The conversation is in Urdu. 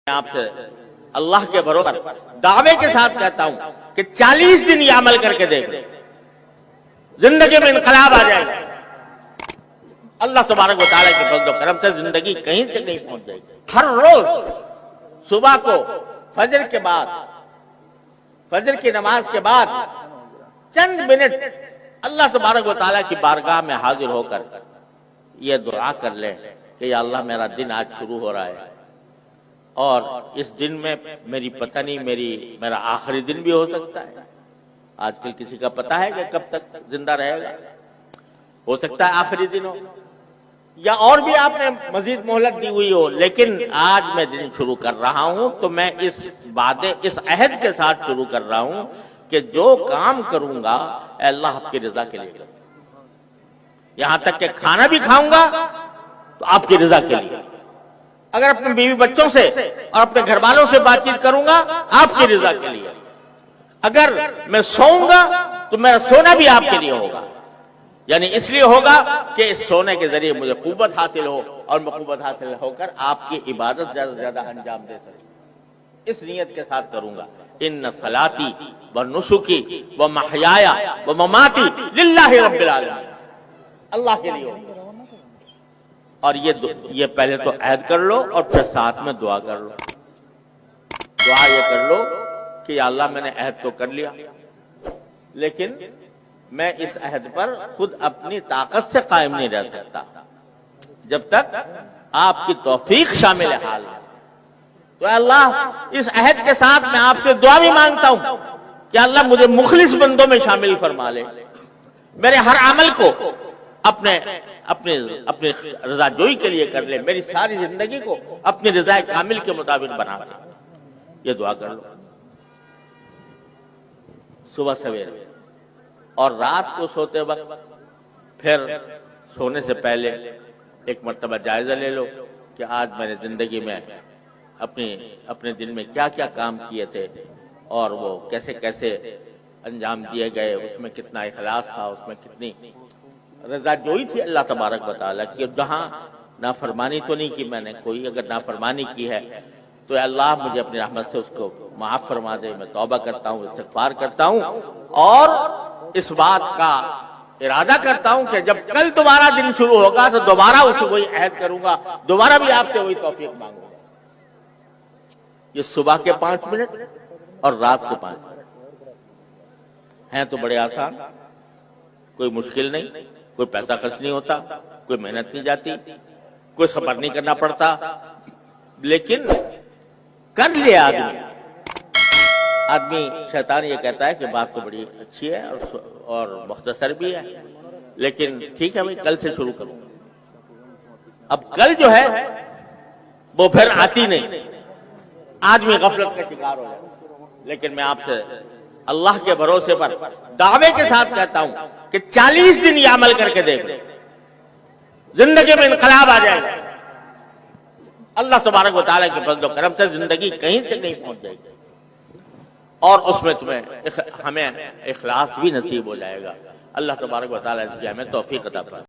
آپ سے اللہ کے بھروسے دعوے کے ساتھ کہتا ہوں کہ 40 دن یہ عمل کر کے دیکھ زندگی میں انقلاب آ جائے گا۔ اللہ تبارک و تعالیٰ کے فضل و کرم سے زندگی کہیں سے کہیں پہنچ جائے گی۔ ہر روز صبح کو فجر کے بعد، فجر کی نماز کے بعد چند منٹ اللہ تبارک و تعالیٰ کی بارگاہ میں حاضر ہو کر یہ دعا کر لیں کہ یا اللہ میرا دن آج شروع ہو رہا ہے اور اس دن میں میری پتہ نہیں میرا آخری دن بھی ہو سکتا ہے۔ آج کل کسی کا پتہ ہے کہ کب تک زندہ رہے گا، ہو سکتا ہے آخری دن ہو یا اور بھی آپ نے مزید مہلت دی ہوئی ہو، لیکن آج میں دن شروع کر رہا ہوں تو میں اس عہد کے ساتھ شروع کر رہا ہوں کہ جو کام کروں گا اے اللہ آپ کی رضا کے لیے کروں گا، یہاں تک کہ کھانا بھی کھاؤں گا تو آپ کی رضا کے لیے، اگر اپنے بیوی بچوں سے اور اپنے گھر والوں سے بات چیت کروں گا آپ کی رضا کے لیے، اگر میں سوؤں گا تو میرا سونا بھی آپ کے لیے ہوگا، یعنی اس لیے ہوگا کہ اس سونے کے ذریعے مجھے قوت حاصل ہو اور میں قوت حاصل ہو کر آپ کی عبادت زیادہ سے زیادہ انجام دے سکوں۔ اس نیت کے ساتھ کروں گا، ان صلاتی و نسکی و محیایا و مماتی للہ رب العالمین، اللہ کے لیے ہوگا۔ اور یہ پہلے تو عہد کر لو اور پھر ساتھ میں دعا کر لو۔ دعا یہ کر لو کہ یا اللہ میں نے عہد تو کر لیا، لیکن میں اس عہد پر خود اپنی طاقت سے قائم نہیں رہ سکتا جب تک آپ کی توفیق شامل حال ہے۔ تو اے اللہ اس عہد کے ساتھ میں آپ سے دعا بھی مانگتا ہوں کہ اللہ مجھے مخلص بندوں میں شامل فرما لے، میرے ہر عمل کو اپنی رضا جوئی کے لیے کر لے، میری ساری زندگی کو اپنی رضا کامل کے مطابق بنا دے۔ یہ دعا کر لو صبح سویرے، اور رات کو سوتے وقت پھر سونے سے پہلے ایک مرتبہ جائزہ لے لو کہ آج میں نے زندگی میں اپنے دن میں کیا کیا کام کیے تھے اور وہ کیسے کیسے انجام دیے گئے، اس میں کتنا اخلاص تھا، اس میں کتنی رضا جوئی تھی اللہ تبارک و تعالیٰ کی۔ جہاں نافرمانی تو نہیں کی میں نے کوئی، اگر نافرمانی کی ہے تو اے اللہ مجھے اپنی رحمت سے اس کو معاف فرما دے، میں توبہ کرتا ہوں، استغفار کرتا ہوں اور اس بات کا ارادہ کرتا ہوں کہ جب کل دوبارہ دن شروع ہوگا تو دوبارہ اسے وہی عہد کروں گا، دوبارہ بھی آپ سے وہی توفیق مانگوں گا۔ یہ صبح کے 5 منٹ اور رات کے 5 منٹ ہیں تو بڑے آسان، کوئی مشکل نہیں، کوئی پیسہ خرچ نہیں ہوتا، کوئی محنت نہیں جاتی، کوئی سفر نہیں کرنا پڑتا، لیکن کر لیا آدمی شیطان یہ کہتا ہے کہ بات تو بڑی اچھی ہے اور مختصر بھی ہے، لیکن ٹھیک ہے بھائی کل سے شروع کروں۔ اب کل جو ہے وہ پھر آتی نہیں، آدمی غفلت کا شکار ہو جائے۔ لیکن میں آپ سے اللہ کے بھروسے پر دعوے کے ساتھ کہتا ہوں کہ 40 دن یہ عمل کر کے دیکھ زندگی میں انقلاب آ جائے گا۔ اللہ تبارک و تعالیٰ کے فضل و کرم سے زندگی کہیں سے کہیں پہنچ جائے گی اور اس میں ہمیں اخلاص بھی نصیب ہو جائے گا۔ اللہ تبارک و تعالیٰ اس کی ہمیں توفیق عطا فرمائے۔